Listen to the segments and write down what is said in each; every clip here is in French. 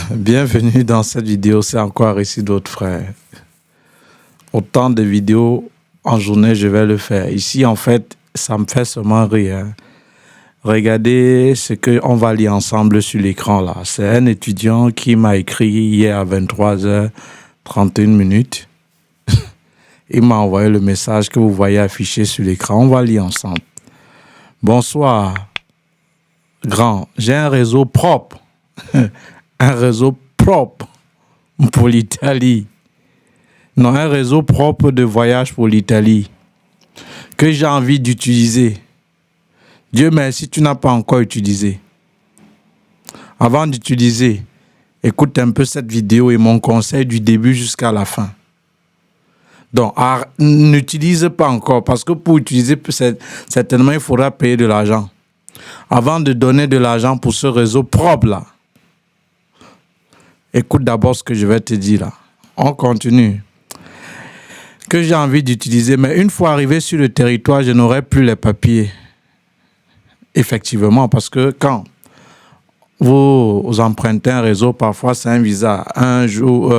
Bienvenue dans cette vidéo, c'est encore un récit d'autres frères. Autant de vidéos en journée, je vais le faire. Ici, en fait, ça me fait seulement rire. Regardez ce qu'on va lire ensemble sur l'écran là. C'est un étudiant qui m'a écrit hier à 23h31. Il m'a envoyé le message que vous voyez affiché sur l'écran. On va lire ensemble. Bonsoir, grand. J'ai un réseau propre. Un réseau propre pour l'Italie. Non, un réseau propre de voyage pour l'Italie que j'ai envie d'utiliser. Dieu merci, tu n'as pas encore utilisé. Avant d'utiliser, écoute un peu cette vidéo et mon conseil du début jusqu'à la fin. Donc, n'utilise pas encore parce que pour utiliser, certainement, il faudra payer de l'argent. Avant de donner de l'argent pour ce réseau propre là, écoute d'abord ce que je vais te dire là. On continue. Que j'ai envie d'utiliser, mais une fois arrivé sur le territoire, je n'aurai plus les papiers. Effectivement, parce que quand vous empruntez un réseau, parfois c'est un visa, un jour,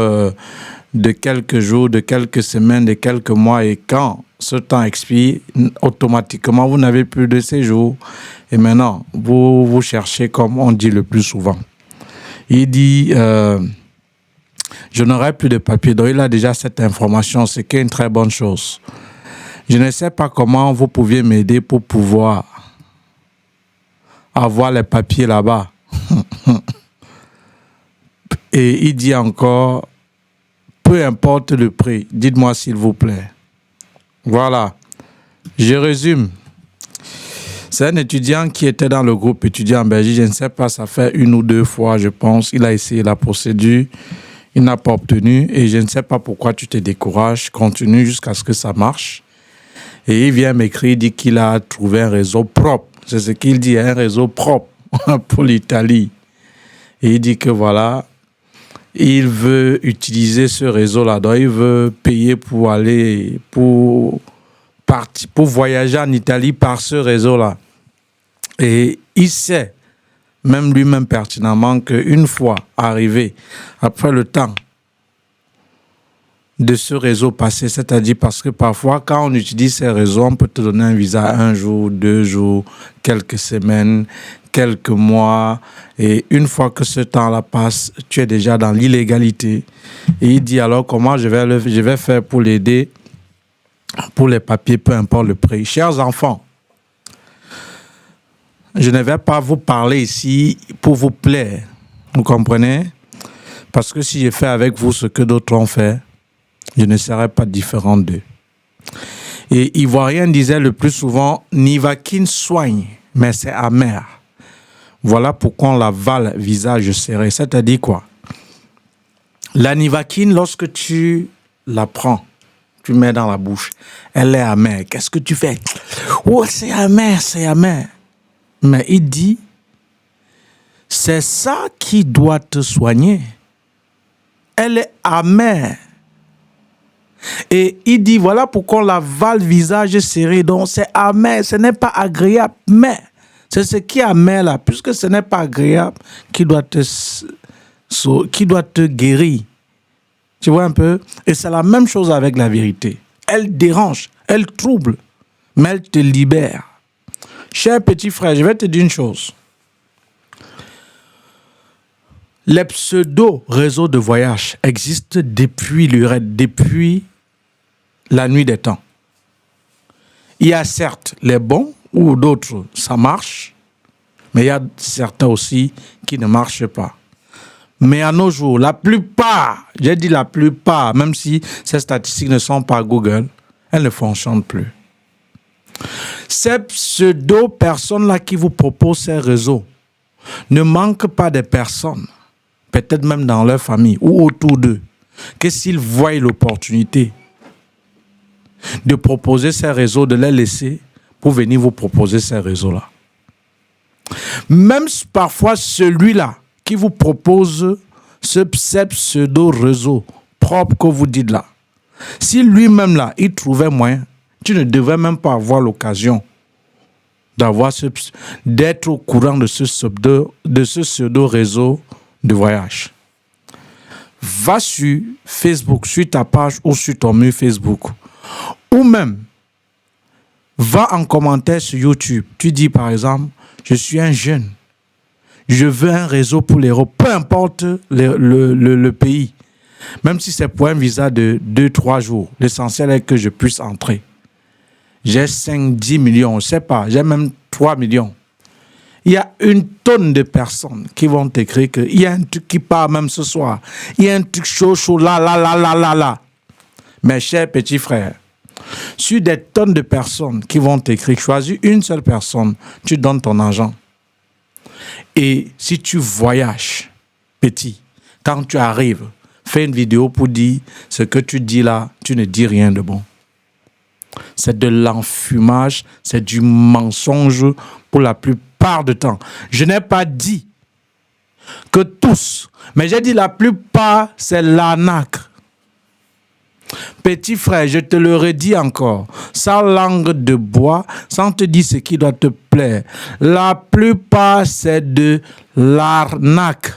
de quelques jours, de quelques semaines, de quelques mois, et quand ce temps expire, automatiquement, vous n'avez plus de séjour. Et maintenant, vous cherchez comme on dit le plus souvent. Il dit, je n'aurai plus de papier. Donc, il a déjà cette information, ce qui est une très bonne chose. Je ne sais pas comment vous pouviez m'aider pour pouvoir avoir les papiers là-bas. Et il dit encore, peu importe le prix, dites-moi s'il vous plaît. Voilà, je résume. C'est un étudiant qui était dans le groupe étudiant en Belgique, je ne sais pas, ça fait 1 ou 2 fois, je pense. Il a essayé la procédure, il n'a pas obtenu et je ne sais pas pourquoi tu te décourages. Continue jusqu'à ce que ça marche. Et il vient m'écrire, il dit qu'il a trouvé un réseau propre. C'est ce qu'il dit, un réseau propre pour l'Italie. Et il dit que voilà, il veut utiliser ce réseau-là. Donc, il veut payer pour aller, pour voyager en Italie par ce réseau-là. Et il sait, même lui-même pertinemment, qu'une fois arrivé, après le temps de ce réseau passé, c'est-à-dire parce que parfois, quand on utilise ces réseaux, on peut te donner un visa 1 jour, 2 jours, quelques semaines, quelques mois, et une fois que ce temps-là passe, tu es déjà dans l'illégalité. Et il dit alors comment je vais faire pour l'aider, pour les papiers, peu importe le prix. Chers enfants, je ne vais pas vous parler ici pour vous plaire, vous comprenez? Parce que si je fais avec vous ce que d'autres ont fait, je ne serai pas différent d'eux. Et Ivoirien disait le plus souvent, Nivaquine soigne, mais c'est amer. Voilà pourquoi on l'avale visage serré. C'est-à-dire quoi? La Nivaquine, lorsque tu la prends, tu mets dans la bouche, elle est amère. Qu'est-ce que tu fais? Oh, c'est amer, c'est amer. Mais il dit, c'est ça qui doit te soigner. Elle est amère. Et il dit, voilà pourquoi on l'avale visage serré. Donc, c'est amer, ce n'est pas agréable. Mais, c'est ce qui est amer là. Puisque ce n'est pas agréable, qui doit te guérir. Tu vois un peu? Et c'est la même chose avec la vérité. Elle dérange, elle trouble, mais elle te libère. Cher petit frère, je vais te dire une chose. Les pseudo-réseaux de voyage existent depuis la nuit des temps. Il y a certes les bons ou d'autres, ça marche, mais il y a certains aussi qui ne marchent pas. Mais à nos jours, la plupart, j'ai dit la plupart, même si ces statistiques ne sont pas Google, elles ne fonctionnent plus. Ces pseudo-personnes-là qui vous proposent ces réseaux ne manquent pas de personnes, peut-être même dans leur famille ou autour d'eux, que s'ils voient l'opportunité de proposer ces réseaux, de les laisser pour venir vous proposer ces réseaux-là. Même parfois celui-là qui vous propose ce pseudo-réseau propre que vous dites là, si lui-même là, il trouvait moyen, tu ne devrais même pas avoir l'occasion d'être au courant de ce pseudo-réseau de voyage. va sur Facebook, sur ta page ou sur ton mur Facebook. Ou même, va en commentaire sur YouTube. Tu dis par exemple, je suis un jeune. Je veux un réseau pour l'Europe, peu importe le pays. Même si c'est pour un visa de 2-3 jours. L'essentiel est que je puisse entrer. J'ai 5-10 millions, je ne sais pas, j'ai même 3 millions. Il y a une tonne de personnes qui vont t'écrire qu'il y a un truc qui part même ce soir. Il y a un truc chaud là. Mes chers petits frères, sur des tonnes de personnes qui vont t'écrire, choisis une seule personne, tu donnes ton argent. Et si tu voyages, petit, quand tu arrives, fais une vidéo pour dire ce que tu dis là, tu ne dis rien de bon. C'est de l'enfumage, c'est du mensonge pour la plupart du temps. Je n'ai pas dit que tous, mais j'ai dit la plupart, c'est l'arnaque. Petit frère, je te le redis encore, sans langue de bois, sans te dire ce qui doit te plaire. La plupart, c'est de l'arnaque.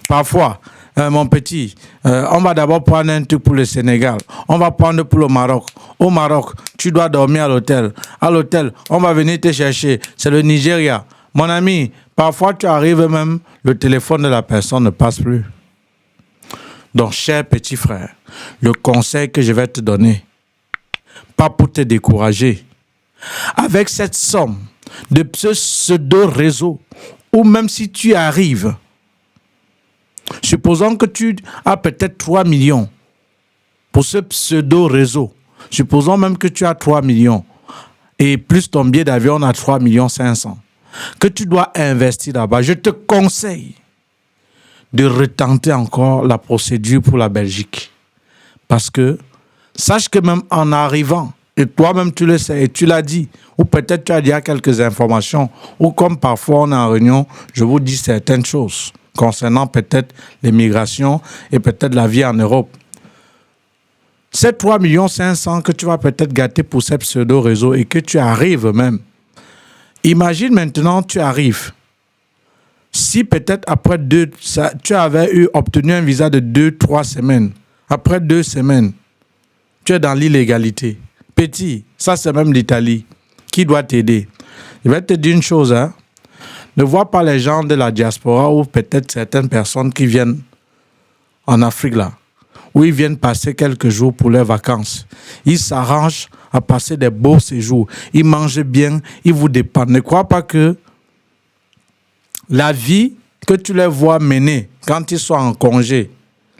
Parfois, mon petit, on va d'abord prendre un truc pour le Sénégal. On va prendre pour le Maroc. Au Maroc, tu dois dormir à l'hôtel. À l'hôtel, on va venir te chercher. C'est le Nigeria. Mon ami, parfois tu arrives même, le téléphone de la personne ne passe plus. Donc, cher petit frère, le conseil que je vais te donner, pas pour te décourager, avec cette somme de ce pseudo-réseau, ou même si tu arrives, supposons que tu as peut-être 3 millions pour ce pseudo-réseau, supposons même que tu as 3 millions, et plus ton billet d'avion, on a 3 500 000, que tu dois investir là-bas, je te conseille de retenter encore la procédure pour la Belgique. Parce que, sache que même en arrivant, et toi-même tu le sais, et tu l'as dit, ou peut-être tu as déjà quelques informations, ou comme parfois on est en réunion, je vous dis certaines choses concernant peut-être l'immigration et peut-être la vie en Europe. Ces 3 500 000 que tu vas peut-être gâter pour ces pseudo-réseaux et que tu arrives même. Imagine maintenant, tu arrives. Si peut-être après tu avais obtenu un visa de 2-3 semaines, après 2 semaines, tu es dans l'illégalité. Petit, ça c'est même l'Italie. Qui doit t'aider? Je vais te dire une chose, hein. Ne vois pas les gens de la diaspora ou peut-être certaines personnes qui viennent en Afrique là, où ils viennent passer quelques jours pour leurs vacances. Ils s'arrangent à passer des beaux séjours. Ils mangent bien, ils vous dépendent. Ne crois pas que la vie que tu les vois mener quand ils sont en congé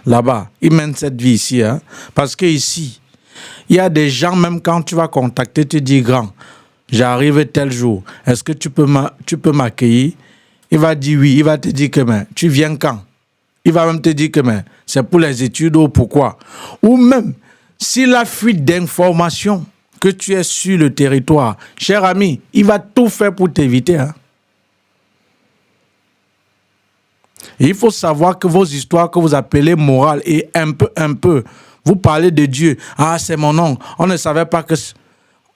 là-bas, ils mènent cette vie ici. Hein? Parce que ici, il y a des gens, même quand tu vas contacter, tu dis, grand, j'arrive tel jour, est-ce que tu peux m'accueillir? Il va dire oui, il va te dire que tu viens quand? Il va même te dire que c'est pour les études ou pourquoi. Ou même, s'il a fuite d'informations que tu es sur le territoire, cher ami, il va tout faire pour t'éviter. Hein? Et il faut savoir que vos histoires que vous appelez morales et un peu, vous parlez de Dieu. Ah, c'est mon oncle. On ne savait pas que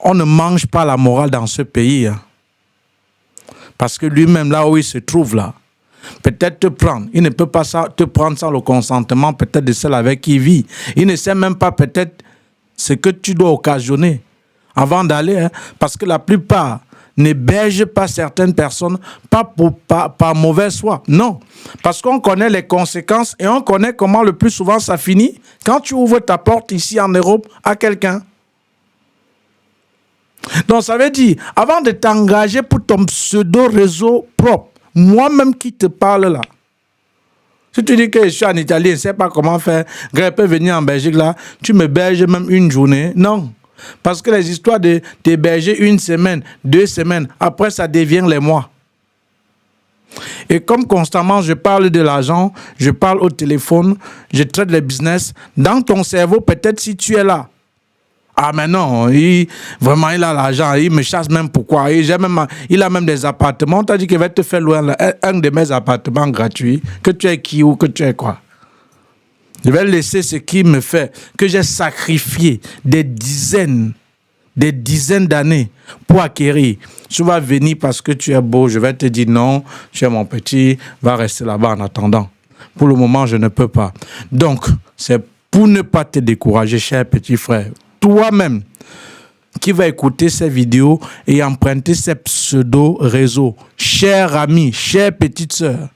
on ne mange pas la morale dans ce pays. Hein. Parce que lui-même, là où il se trouve, là, peut-être te prendre. Il ne peut pas te prendre sans le consentement peut-être de celle avec qui il vit. Il ne sait même pas peut-être ce que tu dois occasionner avant d'aller. Hein, parce que la plupart n'hébergent pas certaines personnes, pas par mauvaise foi. Non, parce qu'on connaît les conséquences et on connaît comment le plus souvent ça finit quand tu ouvres ta porte ici en Europe à quelqu'un. Donc ça veut dire, avant de t'engager pour ton pseudo-réseau propre, moi-même qui te parle là, si tu dis que je suis en Italie, je ne sais pas comment faire, Greg peut venir en Belgique là, tu m'héberges même une journée, non. Parce que les histoires de t'héberger 1 semaine, 2 semaines, après ça devient les mois. Et comme constamment je parle de l'argent, je parle au téléphone, je traite les business, dans ton cerveau, peut-être si tu es là, ah mais non, vraiment il a l'argent, il me chasse même pourquoi, il a même des appartements, on t'a dit qu'il va te faire louer un de mes appartements gratuits, que tu es qui ou que tu es quoi. Je vais laisser ce qui me fait que j'ai sacrifié des dizaines d'années pour acquérir. Tu vas venir parce que tu es beau, je vais te dire non, tu es mon petit, va rester là-bas en attendant. Pour le moment, je ne peux pas. Donc, c'est pour ne pas te décourager, cher petit frère. Toi-même, qui va écouter ces vidéos et emprunter ces pseudo-réseaux. Cher ami, chère petite sœur,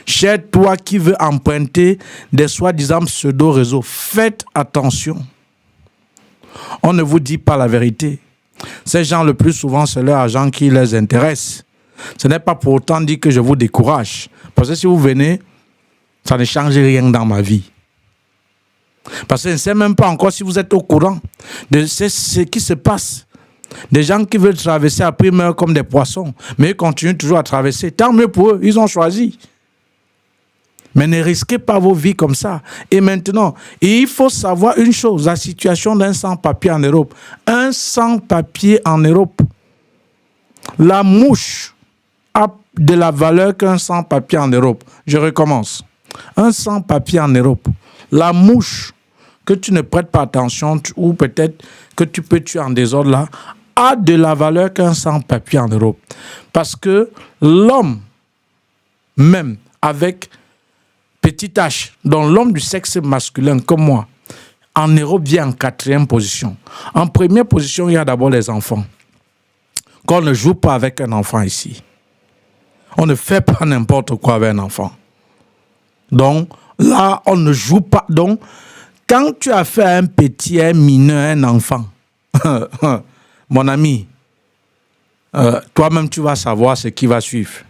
cher toi qui veux emprunter des soi-disant pseudo-réseaux, faites attention. On ne vous dit pas la vérité. Ces gens, le plus souvent, c'est leur argent qui les intéresse. Ce n'est pas pour autant dire que je vous décourage. Parce que si vous venez, ça ne change rien dans ma vie. Parce que je ne sais même pas encore si vous êtes au courant de ce qui se passe. Des gens qui veulent traverser après meurent comme des poissons, mais ils continuent toujours à traverser. Tant mieux pour eux, ils ont choisi. Mais ne risquez pas vos vies comme ça. Et maintenant, il faut savoir une chose, la situation d'un sans-papier en Europe. Un sans-papier en Europe, la mouche a de la valeur qu'un sans-papier en Europe. Je recommence. Un sans-papier en Europe, la mouche que tu ne prêtes pas attention ou peut-être que tu peux tuer en désordre là, a de la valeur qu'un sans-papier en Europe. Parce que l'homme, même avec petit h, dont l'homme du sexe masculin comme moi, en Europe vient en 4e position. En première position, il y a d'abord les enfants. Qu'on ne joue pas avec un enfant ici. On ne fait pas n'importe quoi avec un enfant. Donc, là, on ne joue pas. Donc, quand tu as fait un petit, un mineur, un enfant, mon ami, toi-même, tu vas savoir ce qui va suivre.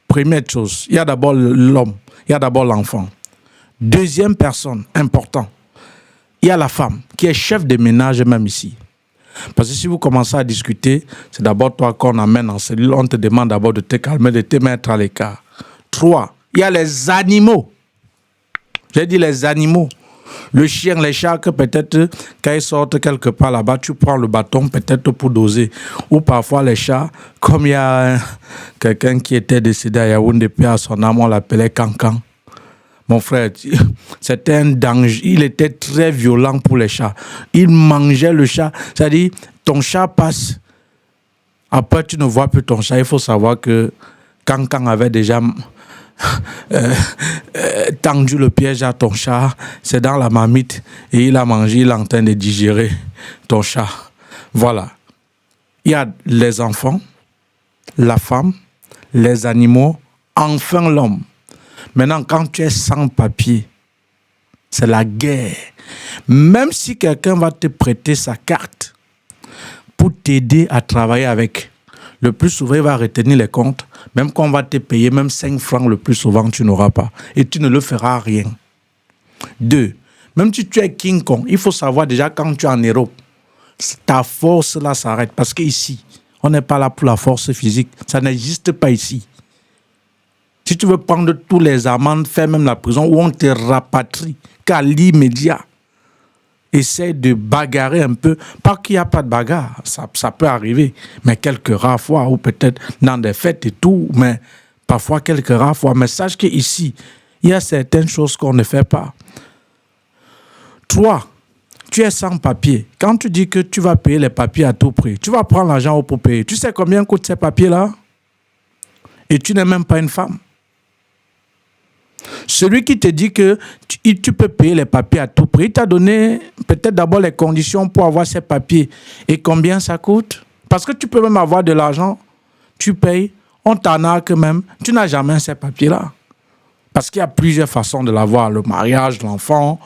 Première chose, il y a d'abord l'homme, il y a d'abord l'enfant. Deuxième personne, important, il y a la femme, qui est chef de ménage même ici. Parce que si vous commencez à discuter, c'est d'abord toi qu'on amène en cellule, on te demande d'abord de te calmer, de te mettre à l'écart. 3, il y a les animaux. J'ai dit les animaux. Le chien, les chats, que peut-être quand ils sortent quelque part là-bas, tu prends le bâton peut-être pour doser. Ou parfois les chats, comme il y a quelqu'un qui était décédé à Yaoundé, puis à son âme, on l'appelait Cancan. Mon frère, c'était un danger. Il était très violent pour les chats. Il mangeait le chat. C'est-à-dire, ton chat passe. Après, tu ne vois plus ton chat. Il faut savoir que Cancan avait déjà tendu le piège à ton chat. C'est dans la marmite. Et il a mangé, il est en train de digérer ton chat. Voilà. Il y a les enfants, la femme, les animaux, enfin l'homme. Maintenant, quand tu es sans papier, c'est la guerre. Même si quelqu'un va te prêter sa carte pour t'aider à travailler avec, le plus souvent, il va retenir les comptes. Même quand on va te payer, même 5 francs, le plus souvent, tu n'auras pas. Et tu ne le feras rien. 2, même si tu es King Kong, il faut savoir déjà quand tu es en Europe, ta force là s'arrête. Parce qu'ici, on n'est pas là pour la force physique. Ça n'existe pas ici. Si tu veux prendre tous les amendes, fais même la prison où on te rapatrie qu'à l'immédiat. Essaie de bagarrer un peu. Pas qu'il n'y a pas de bagarre, ça peut arriver. Mais quelques rares fois, ou peut-être dans des fêtes et tout, mais parfois quelques rares fois. Mais sache qu'ici, il y a certaines choses qu'on ne fait pas. 3, tu es sans papier. Quand tu dis que tu vas payer les papiers à tout prix, tu vas prendre l'argent pour payer. Tu sais combien coûtent ces papiers-là? Et tu n'es même pas une femme. Celui qui te dit que tu peux payer les papiers à tout prix, il t'a donné peut-être d'abord les conditions pour avoir ces papiers. Et combien ça coûte? Parce que tu peux même avoir de l'argent, tu payes, on t'en arnaque même, tu n'as jamais ces papiers-là. Parce qu'il y a plusieurs façons de l'avoir, le mariage, l'enfant,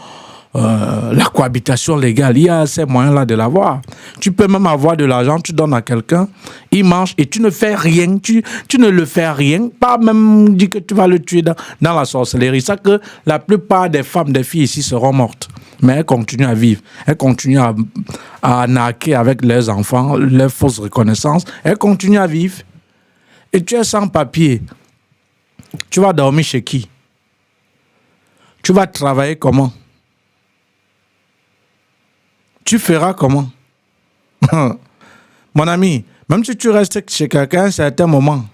la cohabitation légale, il y a ces moyens-là de l'avoir. Tu peux même avoir de l'argent, tu donnes à quelqu'un, il mange et tu ne fais rien, tu ne le fais rien, pas même dire que tu vas le tuer dans la sorcellerie. Ça que la plupart des femmes, des filles ici seront mortes. Mais elles continuent à vivre, elles continuent à arnaquer avec leurs enfants, leurs fausses reconnaissances, elles continuent à vivre. Et tu es sans papier, tu vas dormir chez qui? Tu vas travailler comment? Tu feras comment? Mon ami, même si tu restes chez quelqu'un à un certain moment,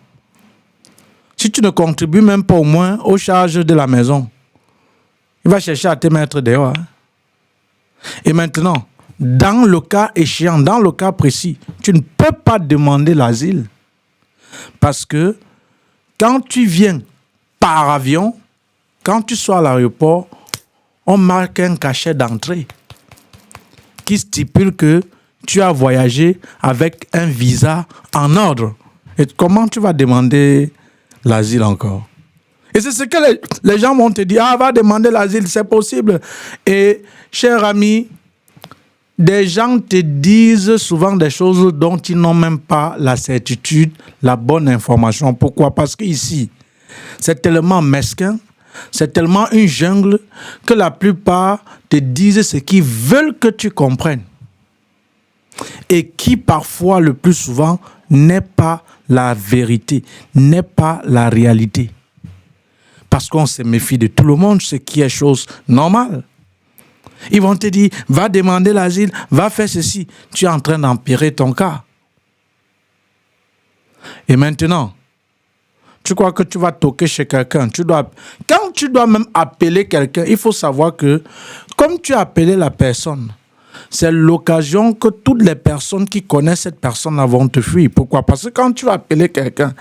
si tu ne contribues même pas au moins aux charges de la maison, il va chercher à te mettre dehors. Et maintenant, dans le cas échéant, dans le cas précis, tu ne peux pas demander l'asile. Parce que quand tu viens par avion, quand tu sois à l'aéroport, on marque un cachet d'entrée qui stipule que tu as voyagé avec un visa en ordre. Et comment tu vas demander l'asile encore? Et c'est ce que les gens vont te dire. Ah, va demander l'asile, c'est possible. Et, cher ami, des gens te disent souvent des choses dont ils n'ont même pas la certitude, la bonne information. Pourquoi? Parce qu'ici, c'est tellement mesquin, c'est tellement une jungle que la plupart te disent ce qu'ils veulent que tu comprennes. Et qui parfois, le plus souvent, n'est pas la vérité, n'est pas la réalité. Parce qu'on se méfie de tout le monde, ce qui est chose normale. Ils vont te dire, va demander l'asile, va faire ceci. Tu es en train d'empirer ton cas. Et maintenant, tu crois que tu vas toquer chez quelqu'un. Quand tu dois même appeler quelqu'un, il faut savoir que, comme tu as appelé la personne, c'est l'occasion que toutes les personnes qui connaissent cette personne vont te fuir. Pourquoi? Parce que quand tu vas appeler quelqu'un,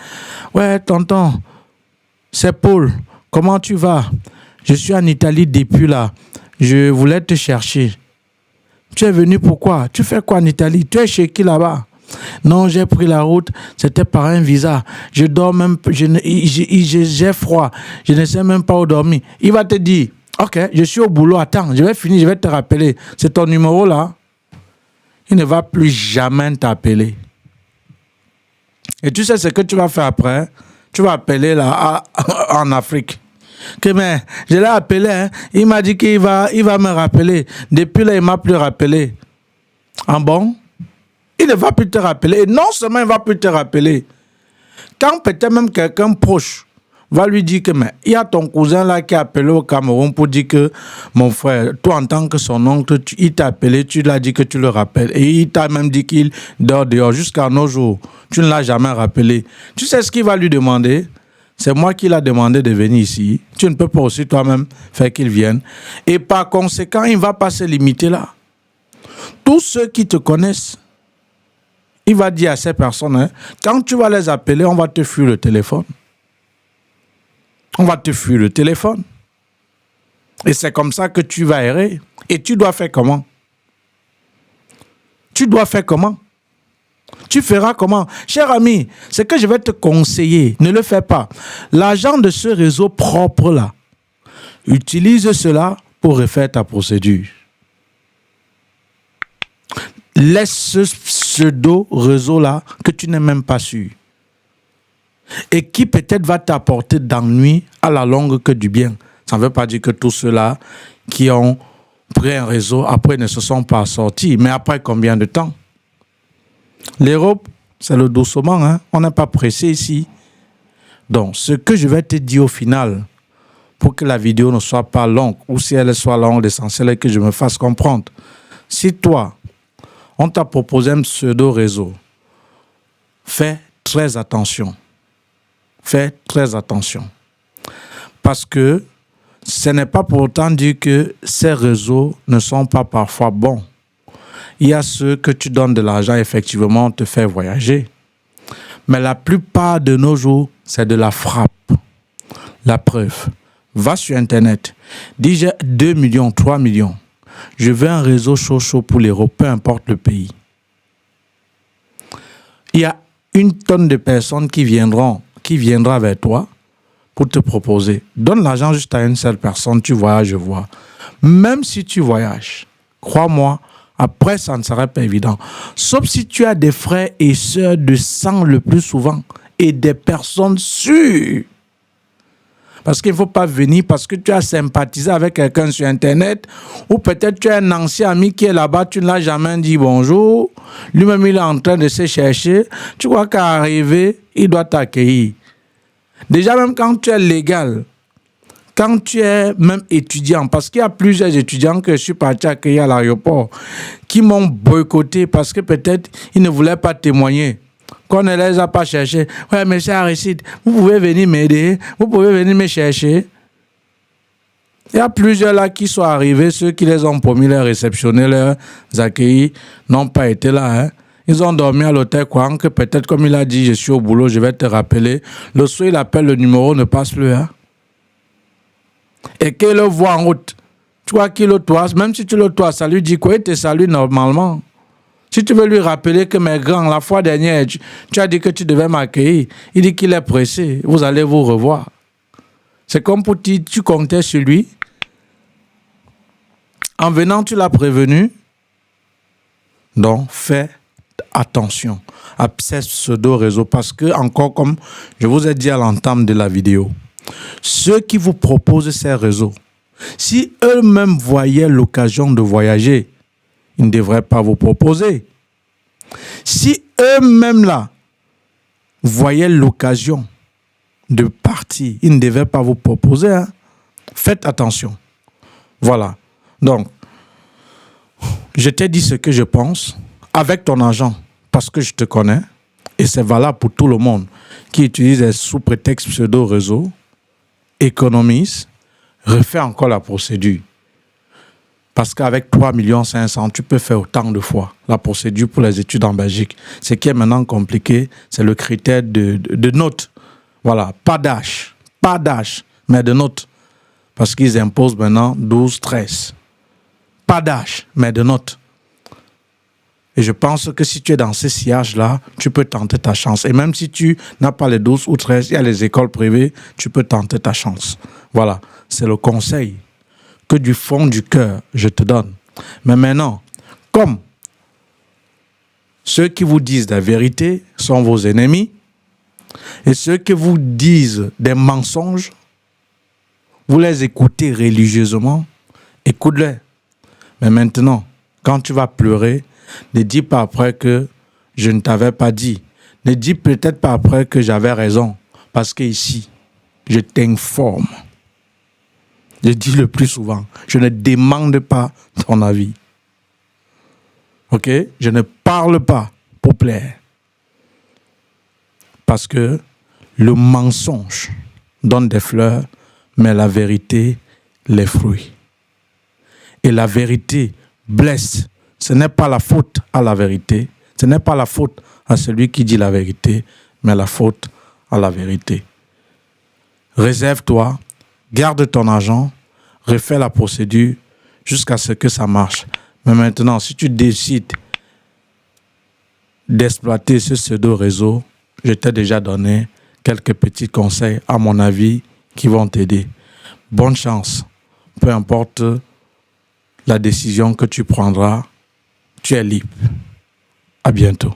ouais, tonton, c'est Paul, comment tu vas? Je suis en Italie depuis là. Je voulais te chercher. Tu es venu pourquoi? Tu fais quoi en Italie? Tu es chez qui là-bas? Non, j'ai pris la route, c'était par un visa. Je dors même, j'ai froid, je ne sais même pas où dormir. Il va te dire, ok, je suis au boulot, attends, je vais finir, je vais te rappeler. C'est ton numéro là. Il ne va plus jamais t'appeler. Et tu sais ce que tu vas faire après? Tu vas appeler là en Afrique. Que mais je l'ai appelé, hein? Il m'a dit qu'il va me rappeler. Depuis là, il ne m'a plus rappelé. Ah bon? Il ne va plus te rappeler. Et non seulement il ne va plus te rappeler. Quand peut-être même quelqu'un proche va lui dire que mais il y a ton cousin là qui a appelé au Cameroun pour dire que mon frère, toi en tant que son oncle, il t'a appelé, tu l'as dit que tu le rappelles. Et il t'a même dit qu'il dort dehors jusqu'à nos jours. Tu ne l'as jamais rappelé. Tu sais ce qu'il va lui demander? C'est moi qui l'a demandé de venir ici. Tu ne peux pas aussi toi-même faire qu'il vienne. Et par conséquent, il ne va pas se limiter là. Tous ceux qui te connaissent, il va dire à ces personnes, hein, quand tu vas les appeler, on va te fuir le téléphone. On va te fuir le téléphone. Et c'est comme ça que tu vas errer. Et tu dois faire comment? Tu dois faire comment? Tu feras comment? Cher ami, ce que je vais te conseiller, ne le fais pas. L'agent de ce réseau propre-là, utilise cela pour refaire ta procédure. Laisse ce pseudo-réseau-là que tu n'es même pas sûr. Et qui peut-être va t'apporter d'ennui à la longue que du bien. Ça ne veut pas dire que tous ceux-là qui ont pris un réseau, après ne se sont pas sortis. Mais après combien de temps? L'Europe, c'est le doucement, hein? On n'est pas pressé ici. Donc, ce que je vais te dire au final, pour que la vidéo ne soit pas longue, ou si elle soit longue, l'essentiel est que je me fasse comprendre. Si toi, on t'a proposé un pseudo-réseau, fais très attention. Fais très attention. Parce que ce n'est pas pour autant dire que ces réseaux ne sont pas parfois bons. Il y a ceux que tu donnes de l'argent, effectivement, te faire voyager. Mais la plupart de nos jours, c'est de la frappe. La preuve, va sur Internet, dis j'ai 2 millions, 3 millions. Je veux un réseau chaud pour l'Europe, peu importe le pays. Il y a une tonne de personnes qui viendra vers toi pour te proposer. Donne l'argent juste à une seule personne, tu voyages, je vois. Même si tu voyages, crois-moi, après, ça ne serait pas évident. Sauf si tu as des frères et sœurs de sang le plus souvent et des personnes sûres. Parce qu'il ne faut pas venir parce que tu as sympathisé avec quelqu'un sur Internet ou peut-être tu as un ancien ami qui est là-bas, tu ne l'as jamais dit bonjour. Lui-même, il est en train de se chercher. Tu crois qu'à arriver, il doit t'accueillir. Déjà, même quand tu es légal, quand tu es même étudiant, parce qu'il y a plusieurs étudiants que je suis parti accueillir à l'aéroport qui m'ont boycotté parce que peut-être ils ne voulaient pas témoigner. Qu'on ne les a pas cherchés. Ouais, monsieur Aristide, vous pouvez venir m'aider, vous pouvez venir me chercher. Il y a plusieurs là qui sont arrivés, ceux qui les ont promis, les réceptionner, les accueillis, n'ont pas été là. Hein. Ils ont dormi à l'hôtel, croyant que peut-être, comme il a dit, je suis au boulot, je vais te rappeler. Le soir, il appelle, le numéro ne passe plus. Hein. Et qu'il le voit en route. Tu vois qu'il le toit, même si tu le tois, ça lui dit quoi? Il te salue normalement. Si tu veux lui rappeler que mes grands, la fois dernière, tu as dit que tu devais m'accueillir. Il dit qu'il est pressé. Vous allez vous revoir. C'est comme pour tu comptais sur lui. En venant, tu l'as prévenu. Donc, fais attention à ces pseudo-réseaux. Parce que, encore comme je vous ai dit à l'entame de la vidéo, ceux qui vous proposent ces réseaux, si eux-mêmes voyaient l'occasion de voyager, ils ne devraient pas vous proposer. Si eux-mêmes là voyaient l'occasion de partir, ils ne devaient pas vous proposer. Hein. Faites attention. Voilà. Donc, je t'ai dit ce que je pense avec ton argent parce que je te connais et c'est valable pour tout le monde qui utilise sous prétexte pseudo-réseau, économise, refait encore la procédure. Parce qu'avec 3,5 millions, tu peux faire autant de fois la procédure pour les études en Belgique. Ce qui est maintenant compliqué, c'est le critère de notes. Voilà, pas d'âge, mais de notes. Parce qu'ils imposent maintenant 12, 13. Pas d'âge, mais de notes. Et je pense que si tu es dans ces sillages-là, tu peux tenter ta chance. Et même si tu n'as pas les 12 ou 13, il y a les écoles privées, tu peux tenter ta chance. Voilà, c'est le conseil que du fond du cœur, je te donne. Mais maintenant, comme ceux qui vous disent la vérité sont vos ennemis, et ceux qui vous disent des mensonges, vous les écoutez religieusement, écoute-les. Mais maintenant, quand tu vas pleurer, ne dis pas après que je ne t'avais pas dit. Ne dis peut-être pas après que j'avais raison. Parce que ici, je t'informe. Je dis le plus souvent, je ne demande pas ton avis. Ok? Je ne parle pas pour plaire. Parce que le mensonge donne des fleurs, mais la vérité, les fruits. Et la vérité blesse. Ce n'est pas la faute à la vérité. Ce n'est pas la faute à celui qui dit la vérité, mais la faute à la vérité. Réserve-toi, garde ton argent, refais la procédure jusqu'à ce que ça marche. Mais maintenant, si tu décides d'exploiter ce pseudo-réseau, je t'ai déjà donné quelques petits conseils, à mon avis, qui vont t'aider. Bonne chance, peu importe la décision que tu prendras, tu es libre. À bientôt.